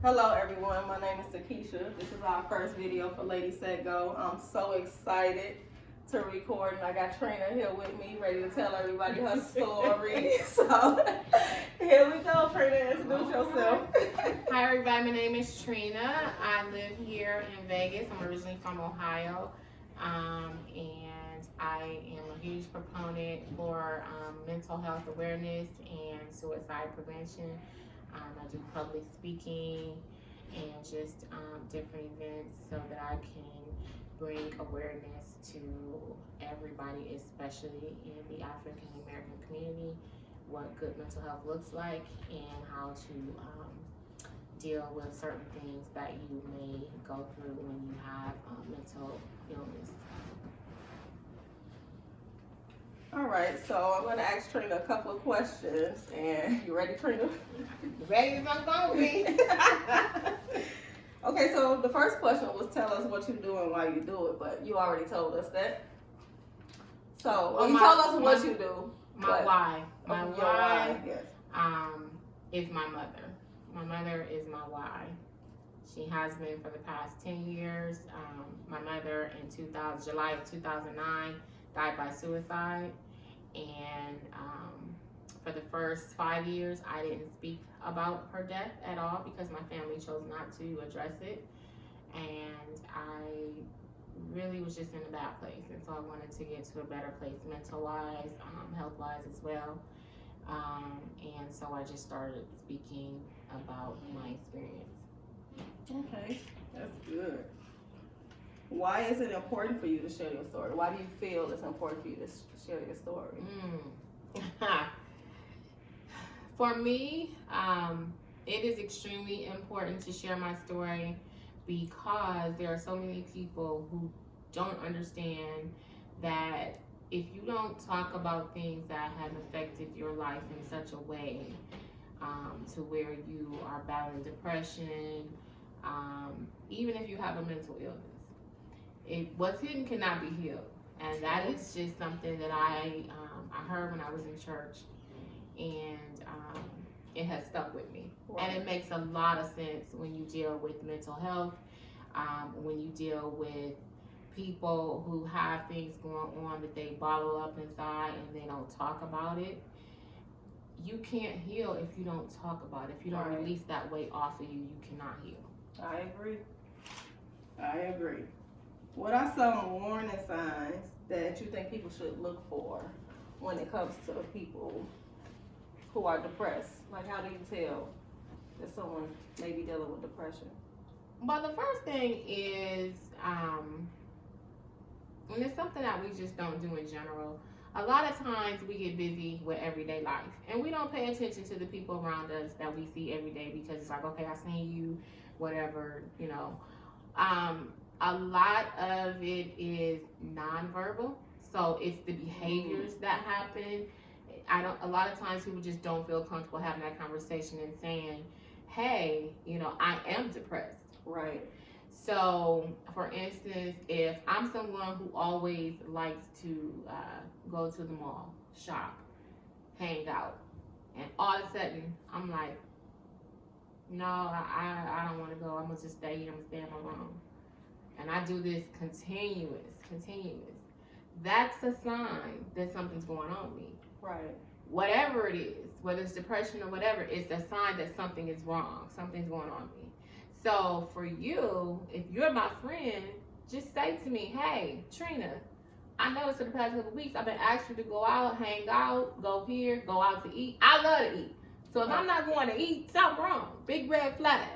Hello everyone, my name is Takesha. This is our first video for Lady Set Go. I'm so excited to record, and I got Trina here with me, ready to tell everybody her story. So here we go, Trina, introduce yourself. Hi everybody, my name is Trina. I live here in Vegas. I'm originally from Ohio, and I am a huge proponent for mental health awareness and suicide prevention. I do public speaking and just different events so that I can bring awareness to everybody, especially in the African American community, what good mental health looks like and how to deal with certain things that you may go through when you have mental illness. All right, so I'm going to ask Trina a couple of questions, and you ready, Trina? Ready as I'm gonna be. Okay, so the first question was tell us what you do and why you do it, but you already told us that. So, you told us what you do. My why. My why, yes. is my mother. My mother is my why. She has been for the past 10 years. My mother in July of 2009 died by suicide, and for the first 5 years I didn't speak about her death at all because my family chose not to address it, and I really was just in a bad place, and so I wanted to get to a better place mental wise, health wise as well, and so I just started speaking about my experience. Okay, that's good. Why is it important for you to share your story? Why do you feel it's important for you to share your story? For me, it is extremely important to share my story because there are so many people who don't understand that if you don't talk about things that have affected your life in such a way to where you are battling depression, even if you have a mental illness, what's hidden cannot be healed, and that is just something that I heard when I was in church, and it has stuck with me. Wow. And it makes a lot of sense when you deal with mental health, when you deal with people who have things going on that they bottle up inside and they don't talk about it. You can't heal if you don't talk about it. If you don't release that weight off of you, you cannot heal. I agree. What are some warning signs that you think people should look for when it comes to people who are depressed? Like, how do you tell that someone may be dealing with depression? Well, the first thing is, and it's something that we just don't do in general. A lot of times we get busy with everyday life and we don't pay attention to the people around us that we see every day because it's like, okay, I seen you, whatever, you know. A lot of it is nonverbal, so it's the behaviors that happen. A lot of times people just don't feel comfortable having that conversation and saying, hey, you know, I am depressed. Right. So, for instance, if I'm someone who always likes to go to the mall, shop, hang out, and all of a sudden I'm like, no, I don't want to go. I'm going to just stay here. I'm going to stay in my room. And I do this continuous. That's a sign that something's going on with me. Right. Whatever it is, whether it's depression or whatever, it's a sign that something is wrong. Something's going on with me. So for you, if you're my friend, just say to me, hey, Trina, I noticed for the past couple of weeks I've been asking you to go out, hang out, go here, go out to eat. I love to eat. So if I'm not going to eat, something wrong. Big red flag.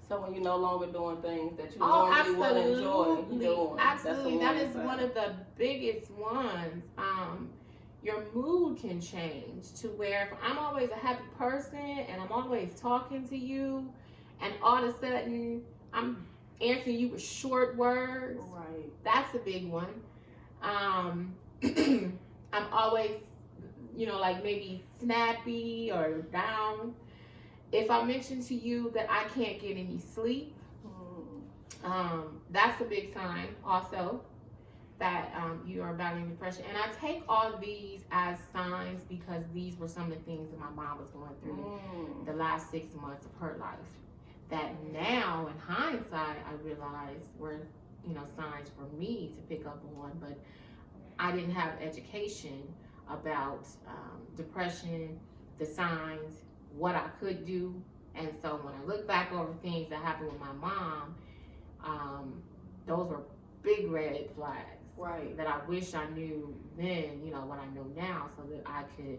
So when you're no longer doing things that you normally would enjoy doing. Absolutely. That is one of the biggest ones. Your mood can change to where if I'm always a happy person and I'm always talking to you and all of a sudden I'm answering you with short words. Right. That's a big one. I'm always, you know, like maybe snappy or down. If I mention to you that I can't get any sleep, that's a big sign also that you are battling depression. And I take all these as signs because these were some of the things that my mom was going through the last 6 months of her life that now in hindsight I realize were, signs for me to pick up on, but I didn't have education about depression, the signs, what I could do. And so when I look back over things that happened with my mom, those were big red flags. Right. That I wish I knew then, what I know now, so that I could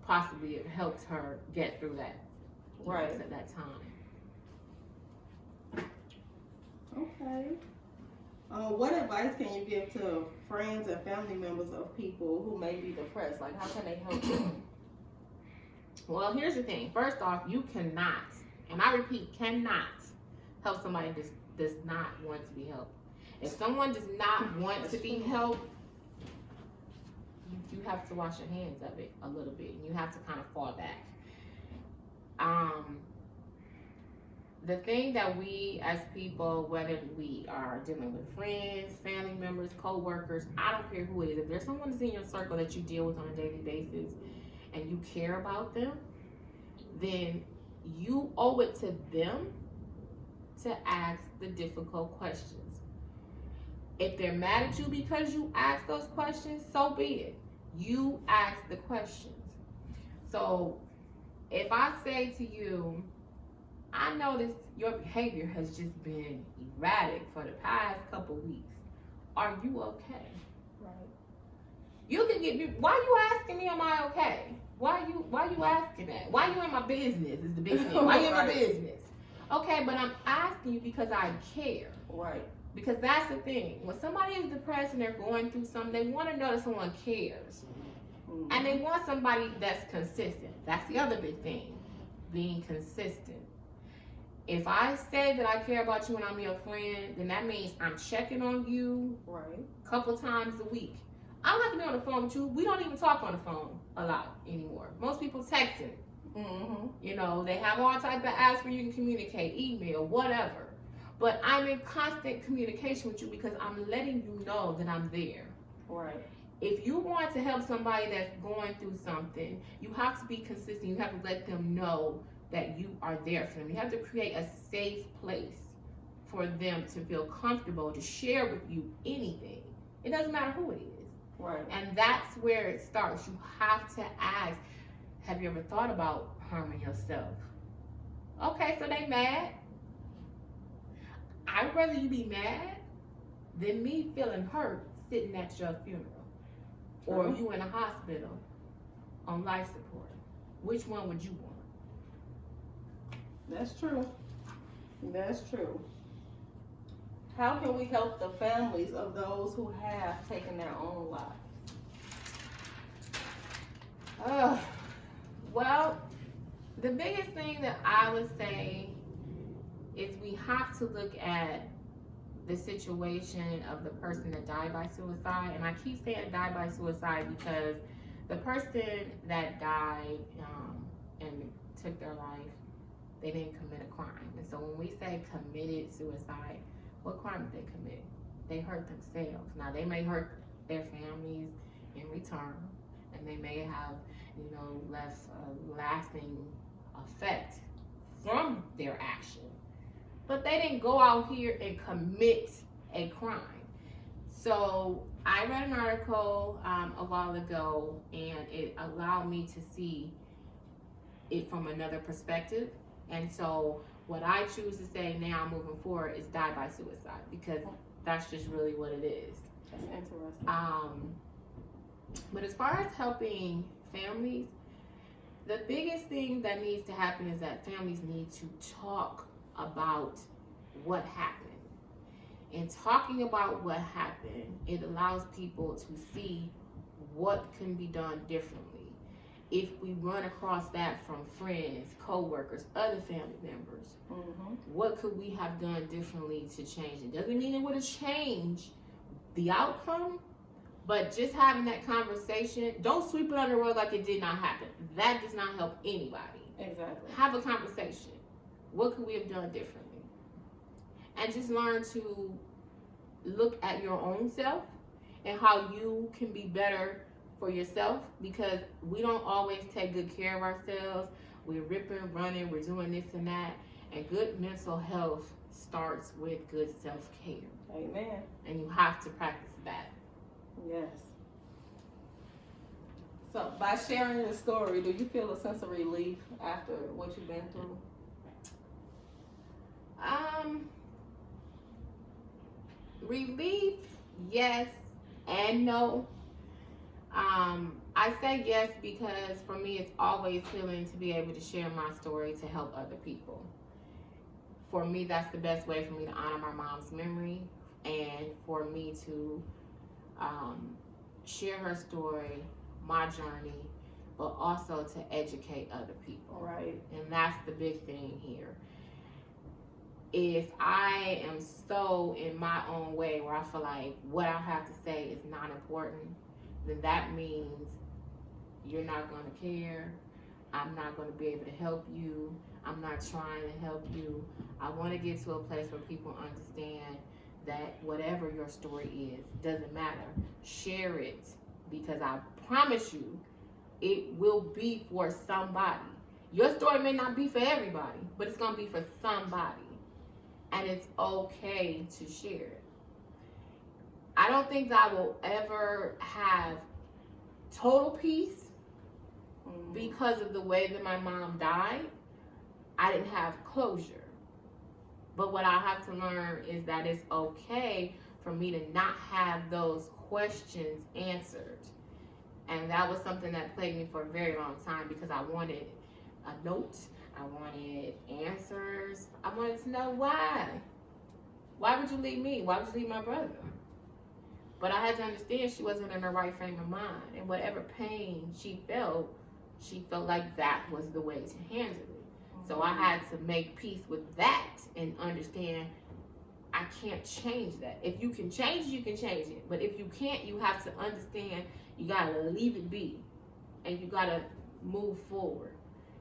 possibly have helped her get through that. Right. At that time. Okay. What advice can you give to friends and family members of people who may be depressed? Like, how can they help them? Well, here's the thing. First off, you cannot, and I repeat, cannot help somebody that does not want to be helped. If someone does not want to be helped, you have to wash your hands of it a little bit, and you have to kind of fall back. The thing that we as people, whether we are dealing with friends, family members, co-workers, I don't care who it is, if there's someone that's in your circle that you deal with on a daily basis and you care about them, then you owe it to them to ask the difficult questions. If they're mad at you because you ask those questions, so be it. You ask the questions. So if I say to you, I noticed your behavior has just been erratic for the past couple weeks. Are you okay? Right. You can get me. Why you asking me? Am I okay? Why you asking that? Why you in my business? Is the big thing. Why you in my business? Okay, but I'm asking you because I care. Right. Because that's the thing. When somebody is depressed and they're going through something, they want to know that someone cares. Mm-hmm. And they want somebody that's consistent. That's the other big thing. Being consistent. If I say that I care about you and I'm your friend, then that means I'm checking on you a couple times a week. I don't have to be on the phone with you. We don't even talk on the phone a lot anymore. Most people texting. Mm-hmm. They have all type of apps where you can communicate, email, whatever. But I'm in constant communication with you because I'm letting you know that I'm there. Right. If you want to help somebody that's going through something, you have to be consistent. You have to let them know that you are there for them. You have to create a safe place for them to feel comfortable to share with you anything. It doesn't matter who it is. Right. And that's where it starts. You have to ask, have you ever thought about harming yourself? Okay, so they mad. I'd rather you be mad than me feeling hurt sitting at your funeral. True. Or you in a hospital on life support. Which one would you want? That's true. That's true. How can we help the families of those who have taken their own lives? Well, the biggest thing that I would say is we have to look at the situation of the person that died by suicide. And I keep saying died by suicide because the person that died and took their life, they didn't commit a crime. And so when we say committed suicide, what crime did they commit? They hurt themselves. Now they may hurt their families in return, and they may have, left a lasting effect from their action. But they didn't go out here and commit a crime. So I read an article a while ago, and it allowed me to see it from another perspective. And so what I choose to say now moving forward is die by suicide, because that's just really what it is. That's interesting. But as far as helping families, the biggest thing that needs to happen is that families need to talk about what happened. And talking about what happened, it allows people to see what can be done differently. If we run across that from friends, co-workers, other family members, what could we have done differently to change it? Doesn't mean it would have changed the outcome, but just having that conversation, don't sweep it under the rug like it did not happen. That does not help anybody. Exactly. Have a conversation. What could we have done differently? And just learn to look at your own self and how you can be better for yourself, because we don't always take good care of ourselves. We're ripping, running, we're doing this and that, And good mental health starts with good self-care. Amen. And you have to practice that. Yes. So, by sharing your story, do you feel a sense of relief after what you've been through? Relief, yes and no. I say yes because for me it's always healing to be able to share my story to help other people. For me, that's the best way for me to honor my mom's memory and for me to share her story, my journey, but also to educate other people. Right. And that's the big thing here. If I am so in my own way where I feel like what I have to say is not important, then that means you're not going to care. I'm not going to be able to help you. I'm not trying to help you. I want to get to a place where people understand that whatever your story is, doesn't matter. Share it, because I promise you, it will be for somebody. Your story may not be for everybody, but it's going to be for somebody. And it's okay to share it. I don't think that I will ever have total peace because of the way that my mom died. I didn't have closure. But what I have to learn is that it's okay for me to not have those questions answered. And that was something that plagued me for a very long time because I wanted a note. I wanted answers. I wanted to know why. Why would you leave me? Why would you leave my brother? But I had to understand she wasn't in her right frame of mind. And whatever pain she felt like that was the way to handle it. So I had to make peace with that and understand I can't change that. If you can change it, you can change it. But if you can't, you have to understand you got to leave it be. And you got to move forward.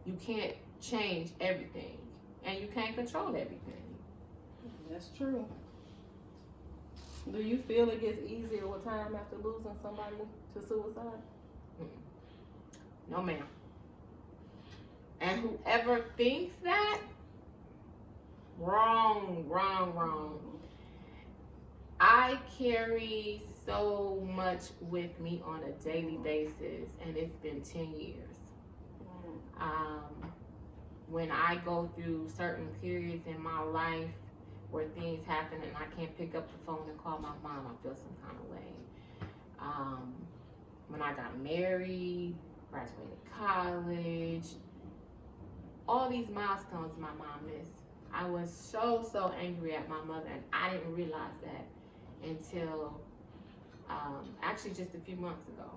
You can't change everything. And you can't control everything. That's true. Do you feel it gets easier with time after losing somebody to suicide? No, ma'am. And whoever thinks that, wrong. I carry so much with me on a daily basis, and it's been 10 years. When I go through certain periods in my life where things happen and I can't pick up the phone and call my mom, I feel some kind of way. When I got married, graduated college, all these milestones my mom missed. I was so angry at my mother, and I didn't realize that until actually just a few months ago,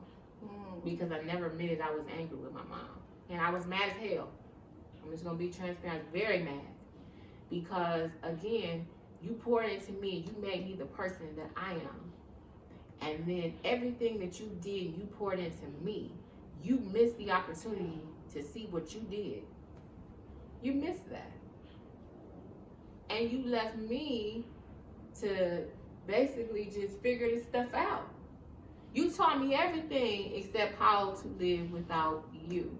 because I never admitted I was angry with my mom. And I was mad as hell. I'm just going to be transparent. I was very mad because, again, you poured into me. You made me the person that I am. And then everything that you did, you poured into me. You missed the opportunity to see what you did. You missed that. And you left me to basically just figure this stuff out. You taught me everything except how to live without you.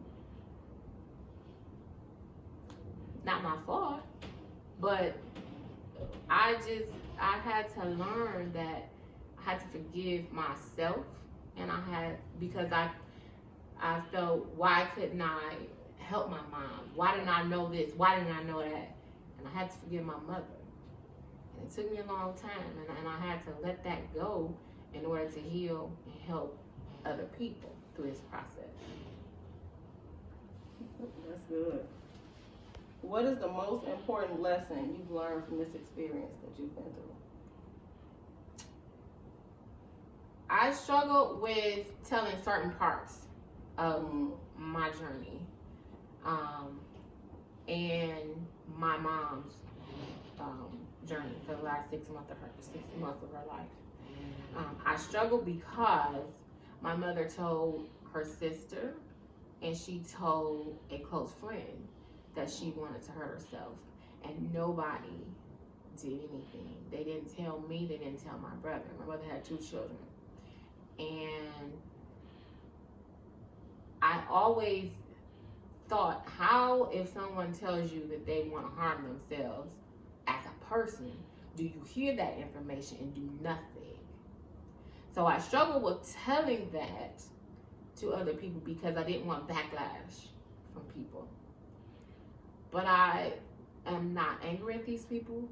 Not my fault, but I had to learn that I had to forgive myself, and because I felt, why couldn't I help my mom? Why didn't I know this? Why didn't I know that? And I had to forgive my mother. And it took me a long time, and I had to let that go in order to heal and help other people through this process. That's good. What is the most important lesson you've learned from this experience that you've been through? I struggled with telling certain parts of my journey and my mom's journey for the last 6 months of her life. I struggled because my mother told her sister and she told a close friend that she wanted to hurt herself, and nobody did anything. They didn't tell me, they didn't tell my brother. My brother had 2 children. And I always thought, how if someone tells you that they want to harm themselves as a person, do you hear that information and do nothing? So I struggle with telling that to other people because I didn't want backlash from people. But I am not angry at these people.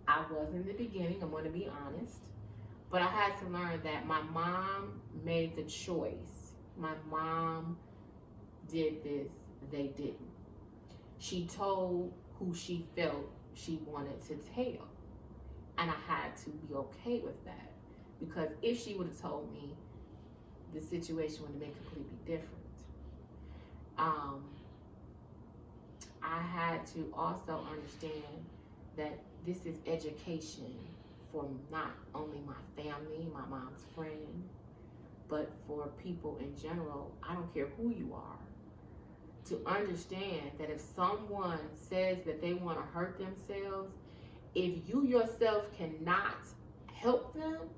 I was in the beginning, I'm going to be honest. But I had to learn that my mom made the choice. My mom did this, they didn't. She told who she felt she wanted to tell. And I had to be okay with that. Because if she would have told me, the situation would have been completely different. I had to also understand that this is education for not only my family, my mom's friend, but for people in general. I don't care who you are. To understand that if someone says that they want to hurt themselves, if you yourself cannot help them,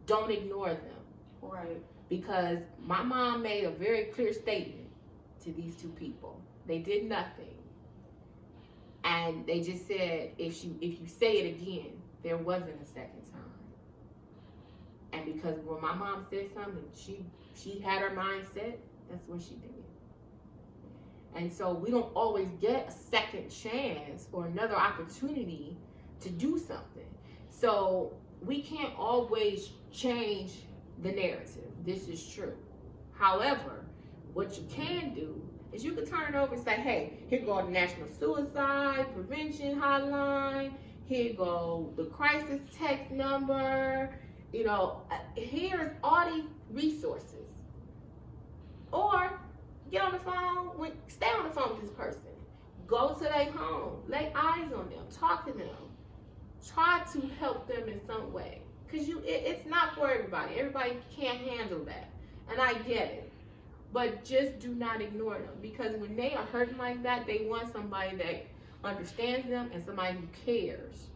don't ignore them. Right. Because my mom made a very clear statement to these two people. They did nothing. And they just said, if you say it again, there wasn't a second time. And because when my mom said something, she had her mind set, that's what she did. And so we don't always get a second chance or another opportunity to do something. So we can't always change the narrative. This is true. However, what you can do is you can turn it over and say, hey, here go the National Suicide Prevention Hotline. Here go the crisis text number. You know, here's all these resources. Or get on the phone, stay on the phone with this person. Go to their home, lay eyes on them, talk to them. Try to help them in some way. Because it's not for everybody. Everybody can't handle that. And I get it. But just do not ignore them. Because when they are hurting like that, they want somebody that understands them and somebody who cares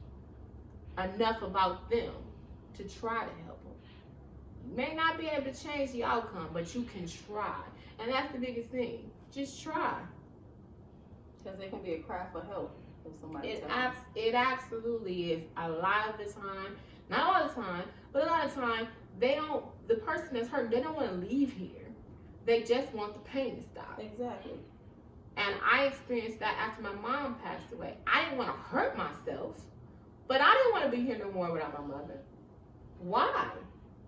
enough about them to try to help them. You may not be able to change the outcome, but you can try. And that's the biggest thing. Just try. Because it can be a cry for help if somebody tells you. It absolutely is. A lot of the time, not all the time, but a lot of the time, the person that's hurt, they don't want to leave here. They just want the pain to stop. Exactly. And I experienced that after my mom passed away. I didn't want to hurt myself, but I didn't want to be here no more without my mother. Why?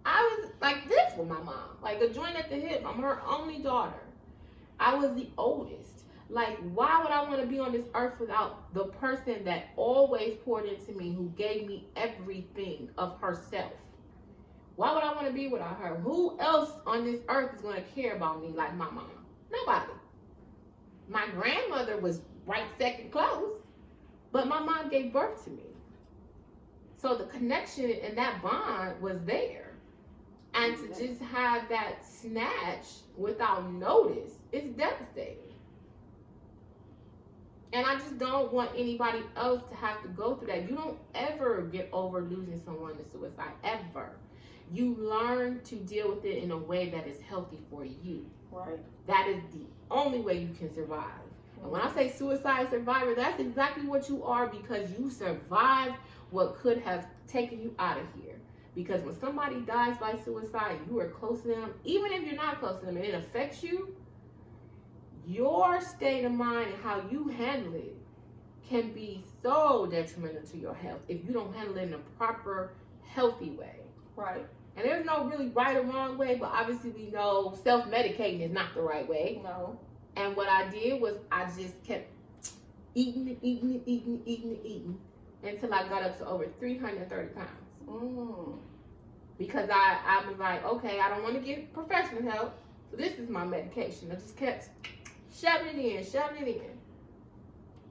I was like this with my mom, like a joint at the hip. I'm her only daughter. I was the oldest. Like, why would I want to be on this earth without the person that always poured into me, who gave me everything of herself? Why would I want to be without her? Who else on this earth is going to care about me like my mom? Nobody. My grandmother was right second close, but my mom gave birth to me. So the connection and that bond was there. And to just have that snatch without notice, it's devastating. And I just don't want anybody else to have to go through that. You don't ever get over losing someone to suicide, ever. You learn to deal with it in a way that is healthy for you. Right. That is the only way you can survive. And when I say suicide survivor, that's exactly what you are, because you survived what could have taken you out of here. Because when somebody dies by suicide, you are close to them. Even if you're not close to them and it affects you, your state of mind and how you handle it can be so detrimental to your health if you don't handle it in a proper, healthy way. Right. And there's no really right or wrong way, but obviously we know self-medicating is not the right way. No. And what I did was I just kept eating until I got up to over 330 pounds. Because I was like, okay, I don't want to get professional help, so this is my medication. I just kept shoving it in.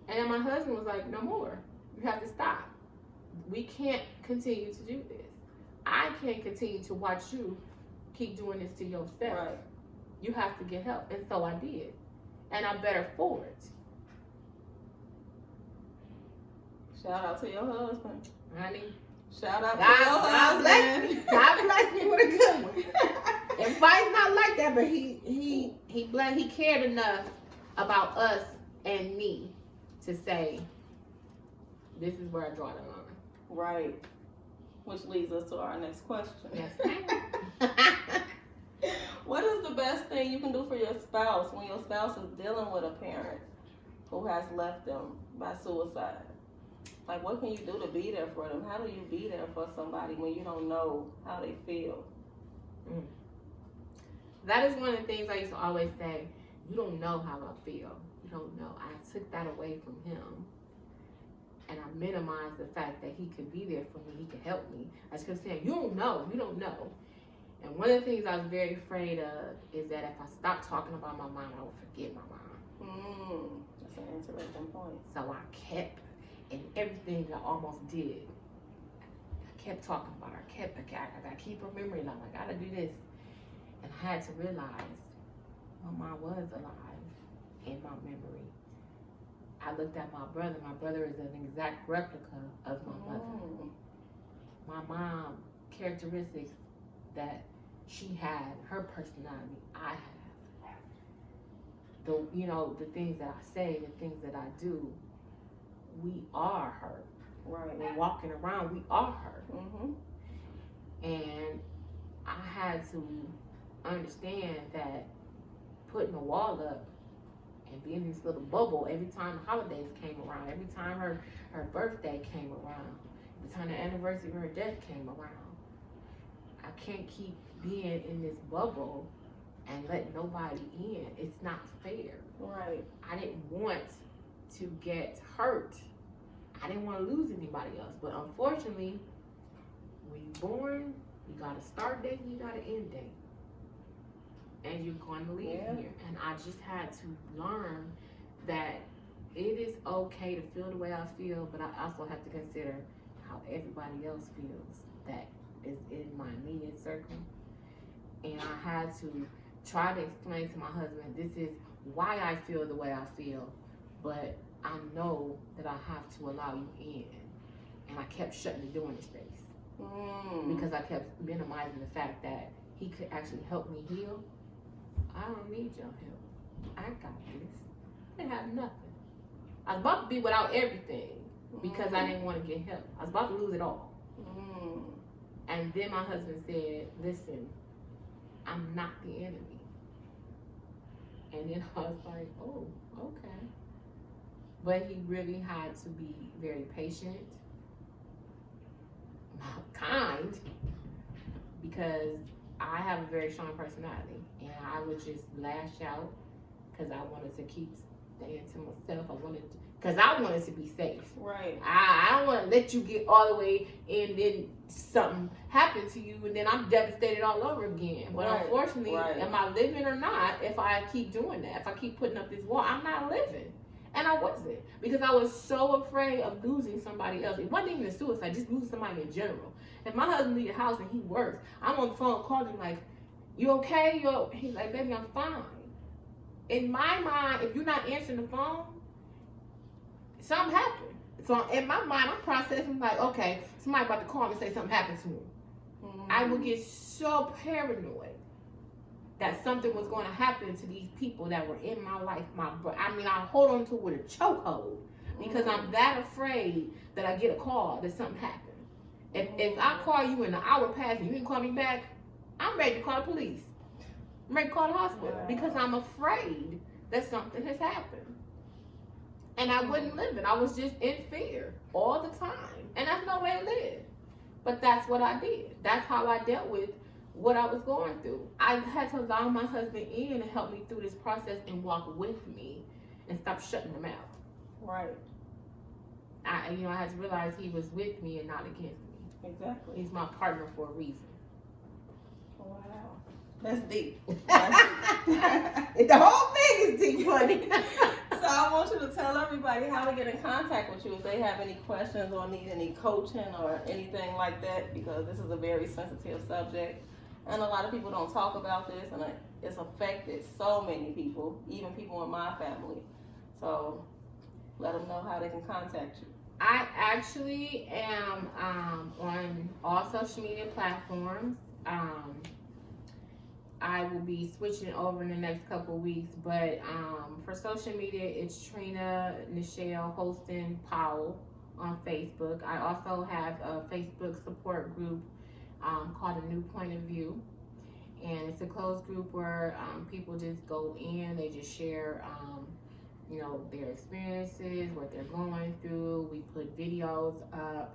And then my husband was like, no more. You have to stop. We can't continue to do this. I can't continue to watch you keep doing this to yourself. Right. You have to get help. And so I did. And I'm better for it. Shout out to your husband. Honey. Shout out to your husband. God bless me with a good one. Everybody's not like that, but he cared enough about us and me to say, this is where I draw the line. Right. Which leads us to our next question. Yes, ma'am. What is the best thing you can do for your spouse when your spouse is dealing with a parent who has left them by suicide? Like, what can you do to be there for them? How do you be there for somebody when you don't know how they feel? That is one of the things I used to always say. You don't know how I feel. You don't know. I took that away from him. And I minimized the fact that he could be there for me. He could help me. I just kept saying, you don't know. You don't know. And one of the things I was very afraid of is that if I stopped talking about my mom, I would forget my mom. That's an interesting point. So I kept, in everything I almost did, I kept talking about her. I gotta keep remembering them. I gotta do this. And I had to realize my mom was alive in my memory. I looked at my brother. My brother is an exact replica of my mother. My mom, characteristics that she had, her personality, I have. The things that I say, the things that I do, we are her. Right. We're walking around, we are her. And I had to understand that putting a wall up and being in this little bubble every time the holidays came around, every time her birthday came around, every time the anniversary of her death came around, I can't keep being in this bubble and let nobody in. It's not fair. Right. I didn't want to get hurt. I didn't want to lose anybody else. But unfortunately, when you're born, you got a start date and you got an end date. And you're going to leave here. And I just had to learn that it is okay to feel the way I feel, but I also have to consider how everybody else feels that is in my immediate circle. And I had to try to explain to my husband, this is why I feel the way I feel, but I know that I have to allow you in. And I kept shutting the door in his face. Because I kept minimizing the fact that he could actually help me heal. I don't need your help. I got this. I didn't have nothing. I was about to be without everything because I didn't want to get help. I was about to lose it all. And then my husband said, listen, I'm not the enemy. And then I was like, oh, okay. But he really had to be very patient, kind, because I have a very strong personality. And I would just lash out because I wanted to keep staying to myself. Because I wanted to be safe. Right. I don't want to let you get all the way and then something happen to you and then I'm devastated all over again. But unfortunately, am I living or not if I keep doing that? If I keep putting up this wall, I'm not living. And I wasn't. Because I was so afraid of losing somebody else. It wasn't even a suicide, just losing somebody in general. If my husband leaves the house and he works, I'm on the phone calling him like, you okay? He's like, baby, I'm fine. In my mind, if you're not answering the phone, something happened. So in my mind, I'm processing like, okay, somebody about to call me and say something happened to him. I would get so paranoid that something was going to happen to these people that were in my life. I hold on to it with a chokehold because I'm that afraid that I get a call that something happened. If I call you in an hour past and you didn't call me back, I'm ready to call the police. I'm ready to call the hospital because I'm afraid that something has happened. And I wouldn't live it. I was just in fear all the time. And that's no way to live. But that's what I did. That's how I dealt with what I was going through. I had to allow my husband in and help me through this process and walk with me and stop shutting him out. Right. I had to realize he was with me and not against me. Exactly. He's my partner for a reason. Wow. That's deep. The whole thing is deep, honey. So I want you to tell everybody how to get in contact with you if they have any questions or need any coaching or anything like that, because this is a very sensitive subject and a lot of people don't talk about this, and it's affected so many people, even people in my family. So let them know how they can contact you. I actually am on all social media platforms. I will be switching over in the next couple of weeks, but for social media, it's Trina Nichelle Holston Powell on Facebook. I also have a Facebook support group called A New Point of View, and it's a closed group where people just go in, they just share their experiences, what they're going through. We put videos up